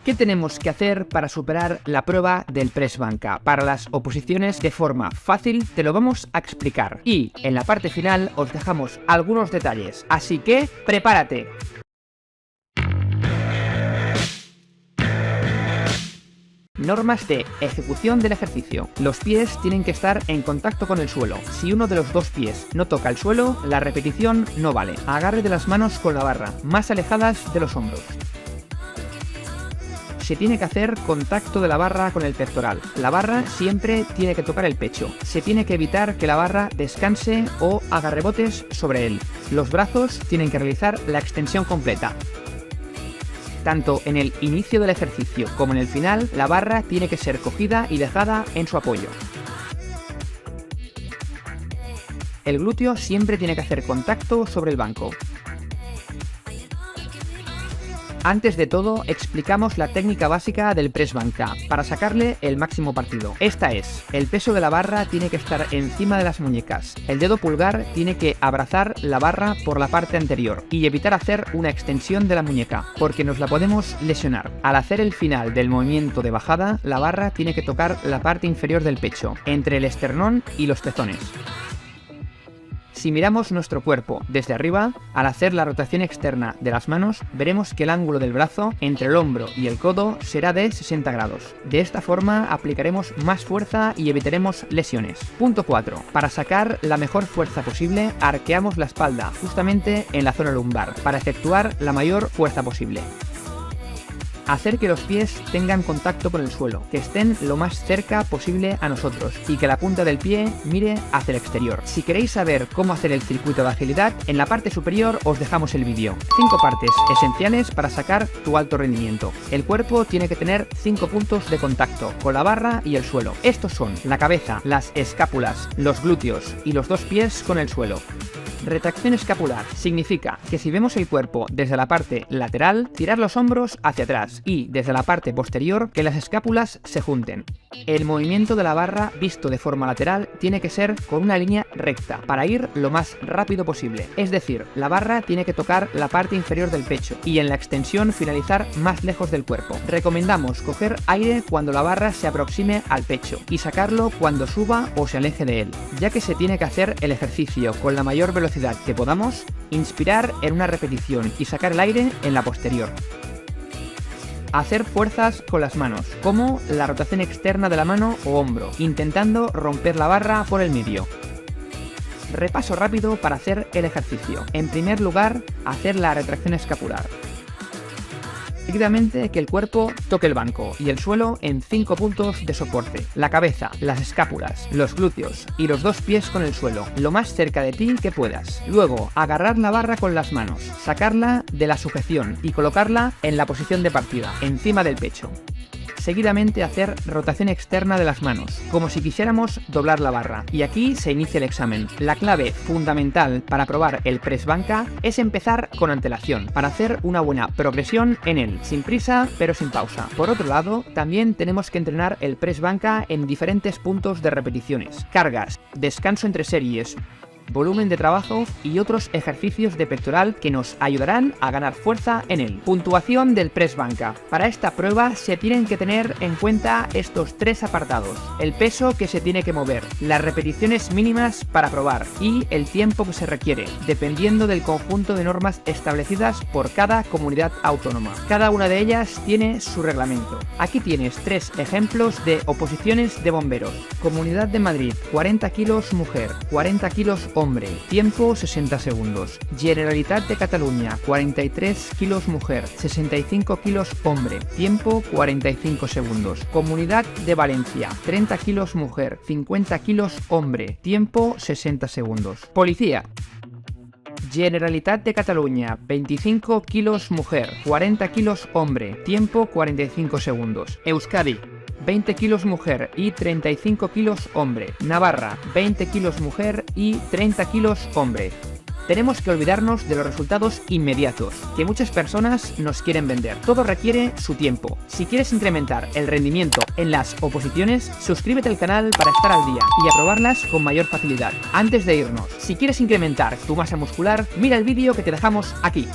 ¿Qué tenemos que hacer para superar la prueba del press banca? Para las oposiciones de forma fácil te lo vamos a explicar. Y en la parte final os dejamos algunos detalles. Así que prepárate. Normas de ejecución del ejercicio. Los pies tienen que estar en contacto con el suelo. Si uno de los dos pies no toca el suelo, la repetición no vale. Agarre de las manos con la barra, más alejadas de los hombros. Se tiene que hacer contacto de la barra con el pectoral. La barra siempre tiene que tocar el pecho. Se tiene que evitar que la barra descanse o haga rebotes sobre él. Los brazos tienen que realizar la extensión completa. Tanto en el inicio del ejercicio como en el final, la barra tiene que ser cogida y dejada en su apoyo. El glúteo siempre tiene que hacer contacto sobre el banco. Antes de todo, explicamos la técnica básica del press banca, para sacarle el máximo partido. Esta es, el peso de la barra tiene que estar encima de las muñecas. El dedo pulgar tiene que abrazar la barra por la parte anterior y evitar hacer una extensión de la muñeca, porque nos la podemos lesionar. Al hacer el final del movimiento de bajada, la barra tiene que tocar la parte inferior del pecho, entre el esternón y los pezones. Si miramos nuestro cuerpo desde arriba, al hacer la rotación externa de las manos, veremos que el ángulo del brazo entre el hombro y el codo será de 60 grados. De esta forma aplicaremos más fuerza y evitaremos lesiones. Punto 4. Para sacar la mejor fuerza posible, arqueamos la espalda justamente en la zona lumbar, para efectuar la mayor fuerza posible. Hacer que los pies tengan contacto con el suelo, que estén lo más cerca posible a nosotros y que la punta del pie mire hacia el exterior. Si queréis saber cómo hacer el circuito de agilidad, en la parte superior os dejamos el vídeo. 5 partes esenciales para sacar tu alto rendimiento. El cuerpo tiene que tener 5 puntos de contacto con la barra y el suelo. Estos son la cabeza, las escápulas, los glúteos y los dos pies con el suelo. Retracción escapular significa que si vemos el cuerpo desde la parte lateral, tirar los hombros hacia atrás y desde la parte posterior que las escápulas se junten. El movimiento de la barra visto de forma lateral tiene que ser con una línea recta para ir lo más rápido posible. Es decir, la barra tiene que tocar la parte inferior del pecho y en la extensión finalizar más lejos del cuerpo. Recomendamos coger aire cuando la barra se aproxime al pecho y sacarlo cuando suba o se aleje de él, ya que se tiene que hacer el ejercicio con la mayor velocidad que podamos, inspirar en una repetición y sacar el aire en la posterior. Hacer fuerzas con las manos, como la rotación externa de la mano o hombro, intentando romper la barra por el medio. Repaso rápido para hacer el ejercicio. En primer lugar, hacer la retracción escapular. Seguidamente que el cuerpo toque el banco y el suelo en 5 puntos de soporte. La cabeza, las escápulas, los glúteos y los dos pies con el suelo, lo más cerca de ti que puedas. Luego, agarrar la barra con las manos, sacarla de la sujeción y colocarla en la posición de partida, encima del pecho. Seguidamente hacer rotación externa de las manos, como si quisiéramos doblar la barra. Y aquí se inicia el examen. La clave fundamental para probar el press banca es empezar con antelación, para hacer una buena progresión en él, sin prisa pero sin pausa. Por otro lado, también tenemos que entrenar el press banca en diferentes puntos de repeticiones, cargas, descanso entre series, volumen de trabajo y otros ejercicios de pectoral que nos ayudarán a ganar fuerza en él. Puntuación del press banca. Para esta prueba se tienen que tener en cuenta estos 3 apartados: el peso que se tiene que mover, las repeticiones mínimas para probar y el tiempo que se requiere, dependiendo del conjunto de normas establecidas por cada comunidad autónoma. Cada una de ellas tiene su reglamento. Aquí tienes 3 ejemplos de oposiciones de bomberos. Comunidad de Madrid, 40 kilos mujer, 40 kilos hombre, tiempo 60 segundos. Generalitat de Cataluña, 43 kilos mujer, 65 kilos hombre, tiempo 45 segundos. Comunidad de Valencia, 30 kilos mujer, 50 kilos hombre, tiempo 60 segundos. Policía. Generalitat de Cataluña, 25 kilos mujer, 40 kilos hombre, tiempo 45 segundos. Euskadi, 20 kilos mujer y 35 kilos hombre. Navarra, 20 kilos mujer y 30 kilos hombre. Tenemos que olvidarnos de los resultados inmediatos, que muchas personas nos quieren vender. Todo requiere su tiempo. Si quieres incrementar el rendimiento en las oposiciones, suscríbete al canal para estar al día y aprobarlas con mayor facilidad. Antes de irnos, si quieres incrementar tu masa muscular, mira el vídeo que te dejamos aquí.